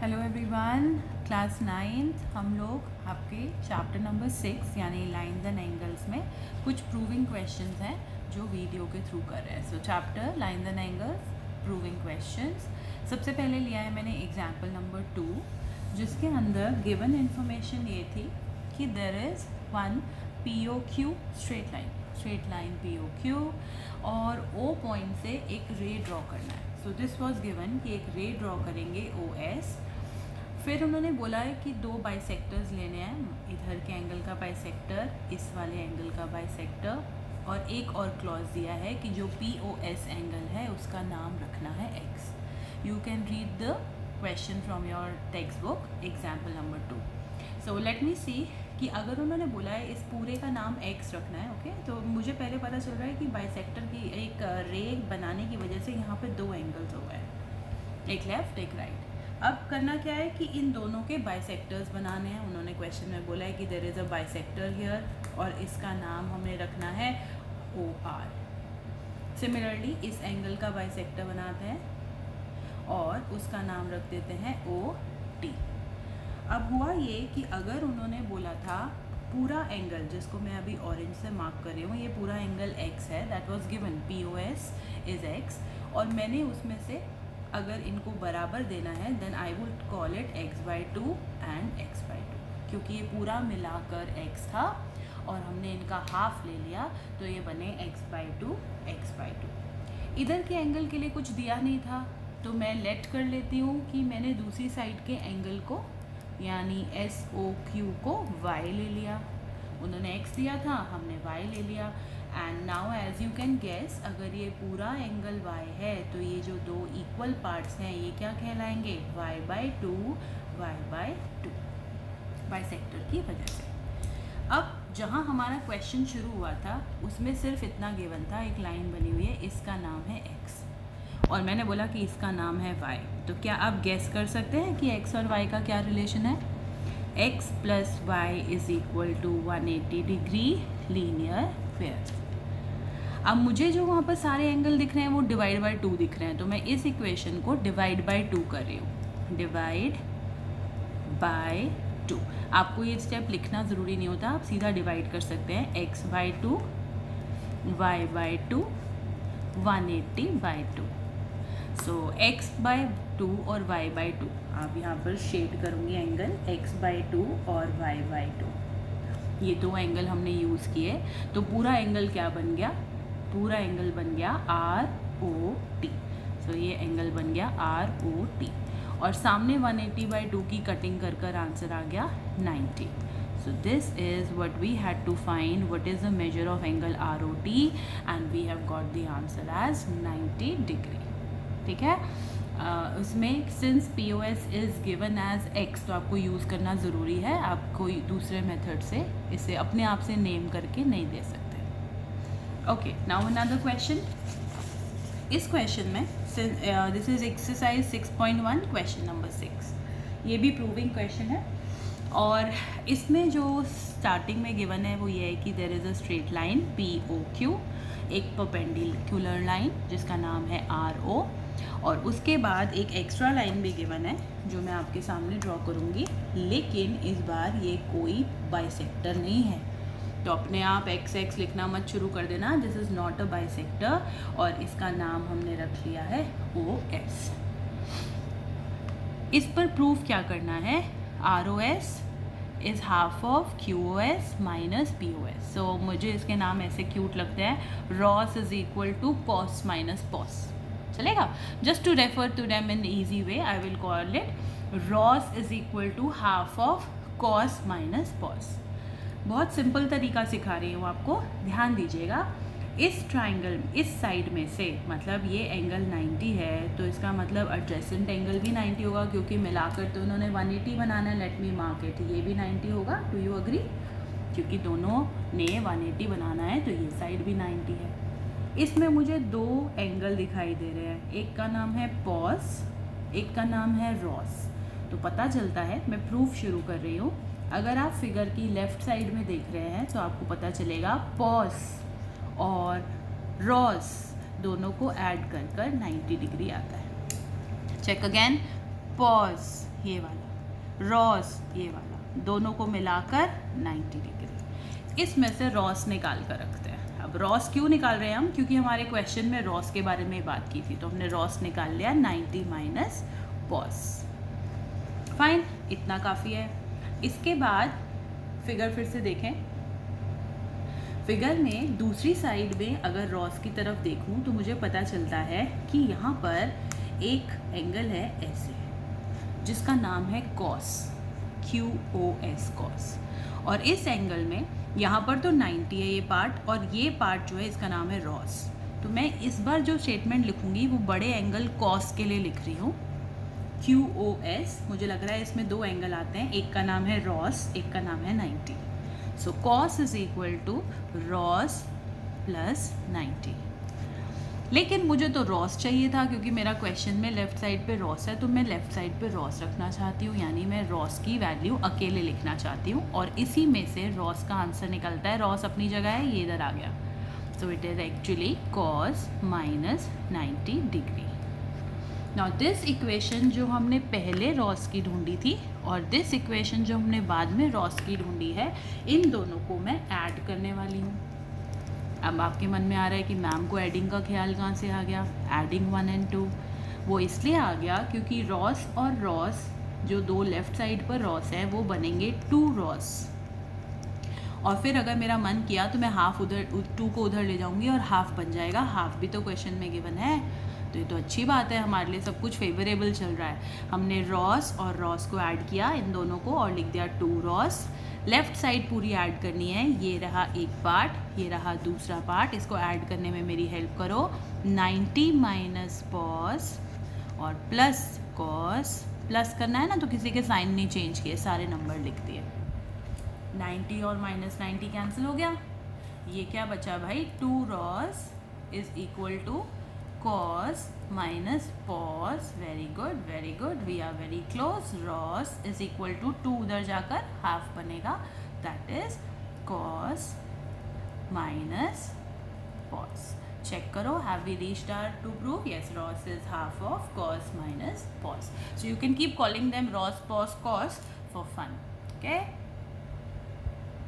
Hello everyone, class 9th हम लोग आपके चैप्टर नंबर 6 यानी लाइन्स एंड एंगल्स में कुछ प्रूविंग क्वेश्चंस हैं जो वीडियो के थ्रू कर रहे हैं। सो chapter lines and angles proving questions. सबसे पहले लिया है मैंने एग्जाम्पल नंबर 2, जिसके अंदर गिवन इन्फॉर्मेशन ये थी कि there is one POQ straight line POQ और O पॉइंट से एक रे ड्रॉ करना है। सो दिस वाज गिवन कि एक रे ड्रॉ करेंगे OS। फिर उन्होंने बोला है कि दो बाइसेक्टर्स लेने हैं, इधर के एंगल का बाइसेक्टर, इस वाले एंगल का बाइसेक्टर, और एक और क्लॉज दिया है कि जो POS एंगल है उसका नाम रखना है X। You can read the question from your text book example number 2। So let me see कि अगर उन्होंने बोला है इस पूरे का नाम X रखना है, ओके, तो मुझे पहले पता चल रहा है कि बाइसेक्टर की एक रे बनाने की वजह से यहाँ पे दो एंगल्स हो गए, एक लेफ्ट एक राइट। अब करना क्या है कि इन दोनों के बाइसेक्टर्स बनाने हैं। उन्होंने क्वेश्चन में बोला है कि there is a bisector here और इसका नाम हमें रखना है OR। सिमिलरली इस एंगल का बाइसेक्टर बनाते हैं और उसका नाम रख देते हैं OT। अब हुआ ये कि अगर उन्होंने बोला था पूरा एंगल, जिसको मैं अभी ऑरेंज से मार्क कर रही हूँ, ये पूरा एंगल X है, that was given POS is X, और मैंने उसमें से अगर इनको बराबर देना है then I would call it x/2 and x/2, क्योंकि ये पूरा मिलाकर x था और हमने इनका हाफ ले लिया तो ये बने x/2 x/2। इधर के एंगल के लिए कुछ दिया नहीं था तो मैं लेट कर लेती हूँ कि मैंने दूसरी साइड के एंगल को यानी SOQ को y ले लिया। उन्होंने x दिया था, हमने y ले लिया। And now as you can guess, अगर ये पूरा एंगल y है तो ये जो दो इक्वल पार्ट्स हैं ये क्या कहलाएंगे, y/2 y/2, बाइसेक्टर की वजह से। अब जहाँ हमारा क्वेश्चन शुरू हुआ था उसमें सिर्फ इतना गिवन था, एक लाइन बनी हुई है, इसका नाम है x और मैंने बोला कि इसका नाम है y। तो क्या आप गेस कर सकते हैं कि x और y का क्या रिलेशन है? x + y = 180 degree linear fair. अब मुझे जो वहाँ पर सारे एंगल दिख रहे हैं वो डिवाइड बाय 2 दिख रहे हैं, तो मैं इस इक्वेशन को डिवाइड बाय 2 कर रही हूँ, डिवाइड बाय 2। आपको ये स्टेप लिखना ज़रूरी नहीं होता, आप सीधा डिवाइड कर सकते हैं, x/2 y/2 180/2। सो x/2 और y/2, आप यहाँ पर शेड करूँगी एंगल x/2 और y/2, ये दो एंगल हमने यूज़ किए तो पूरा एंगल क्या बन गया, पूरा एंगल बन गया ROT। सो ये एंगल बन गया ROT और सामने 180/2 की कटिंग कर कर आंसर आ गया 90। So this is what we had to find, what is the measure of angle ROT and we have got the answer as 90 degree. ठीक है, उसमें since POS is given as X तो आपको use करना ज़रूरी है, आप कोई दूसरे मेथड से इसे अपने आप से नेम करके नहीं दे सकते। Okay, now another question. इस क्वेश्चन में this is exercise 6.1 question number 6, ये भी प्रूविंग क्वेश्चन है और इसमें जो स्टार्टिंग में गिवन है वो ये है कि there is a straight line POQ, एक परपेंडिकुलर लाइन जिसका नाम है RO, और उसके बाद एक एक्स्ट्रा लाइन भी गिवन है जो मैं आपके सामने ड्रॉ करूँगी, लेकिन इस बार ये कोई बाइसेक्टर नहीं है, तो अपने आप XX लिखना मत शुरू कर देना, this is not a bisector और इसका नाम हमने रख लिया है OS। इस पर प्रूफ क्या करना है, ROS is half of QOS minus POS। सो मुझे इसके नाम ऐसे क्यूट लगते हैं, ROS = cos - pos, चलेगा? Just to refer to them in easy way I will call it ROS = half of cos - pos। बहुत सिंपल तरीका सिखा रही हूँ आपको, ध्यान दीजिएगा। इस ट्राइंगल इस साइड में से, मतलब ये एंगल 90 है तो इसका मतलब एडजेसेंट एंगल भी 90 होगा, क्योंकि मिलाकर तो उन्होंने 180 बनाना है, लेट मी मार्क इट, ये भी 90 होगा। Do you agree? क्योंकि दोनों ने 180 बनाना है तो ये साइड भी 90 है। इसमें मुझे दो एंगल दिखाई दे रहे हैं, एक का नाम है POS, एक का नाम है ROS। तो पता चलता है, मैं प्रूफ शुरू कर रही हूँ, अगर आप फिगर की लेफ़्ट साइड में देख रहे हैं तो आपको पता चलेगा POS और ROS दोनों को ऐड कर कर 90 डिग्री आता है। चेक अगेन, POS ये वाला, रॉस ये वाला, दोनों को मिलाकर 90 डिग्री। इसमें से रॉस निकाल कर रखते हैं। अब रॉस क्यों निकाल रहे हैं हम, क्योंकि हमारे क्वेश्चन में रॉस के बारे में बात की थी, तो हमने रॉस निकाल लिया 90 माइनस कॉस। फाइन, इतना काफ़ी है। इसके बाद फिगर फिर से देखें। फिगर में दूसरी साइड में अगर रॉस की तरफ देखूं तो मुझे पता चलता है कि यहाँ पर एक एंगल है ऐसे, जिसका नाम है कॉस, QOS कॉस। और इस एंगल में यहाँ पर तो 90 है ये पार्ट, और ये पार्ट जो है इसका नाम है रॉस। तो मैं इस बार जो स्टेटमेंट लिखूँगी वो बड़े एंगल कॉस के लिए लिख रही हूँ, QOS। मुझे लग रहा है इसमें दो एंगल आते हैं, एक का नाम है रॉस, एक का नाम है 90। So COS is equal to ROS plus 90। लेकिन मुझे तो रॉस चाहिए था, क्योंकि मेरा क्वेश्चन में लेफ़्ट साइड पे रॉस है, तो मैं लेफ़्ट साइड पे रॉस रखना चाहती हूँ, यानी मैं रॉस की वैल्यू अकेले लिखना चाहती हूँ, और इसी में से रॉस का आंसर निकलता है। रॉस अपनी जगह है, ये इधर आ गया, so it is actually cos minus 90 degree. Now this equation जो हमने पहले रॉस की ढूंढी थी और दिस इक्वेशन जो हमने बाद में रॉस की ढूंढी है, इन दोनों को मैं ऐड करने वाली हूँ। अब आपके मन में आ रहा है कि मैम को एडिंग का ख्याल कहाँ से आ गया, एडिंग 1 and 2। वो इसलिए आ गया क्योंकि रॉस और रॉस जो दो लेफ़्ट साइड पर रॉस है वो बनेंगे 2 रॉस, और फिर अगर मेरा मन किया तो मैं हाफ उधर 2 को उधर ले जाऊंगी और हाफ बन जाएगा। हाफ भी तो क्वेश्चन में गिवन है, तो ये तो अच्छी बात है, हमारे लिए सब कुछ फेवरेबल चल रहा है। हमने रॉस और रॉस को ऐड किया इन दोनों को और लिख दिया 2 रॉस। लेफ़्ट साइड पूरी ऐड करनी है, ये रहा एक पार्ट, ये रहा दूसरा पार्ट, इसको ऐड करने में मेरी हेल्प करो। 90 माइनस कॉस और प्लस कॉस, प्लस करना है ना तो किसी के साइन नहीं चेंज किए, सारे नंबर लिख दिए। 90 और माइनस 90 कैंसिल हो गया, ये क्या बचा भाई, 2 Ross is equal to cos minus cos। Very good, we are very close. Ross is equal to 2 उधर जाकर हाफ बनेगा, that is cos minus cos। Check करो, have we reached our to prove? Yes, Ross is half of cos minus cos। So you can keep calling them Ross, cos, cos for fun. Okay.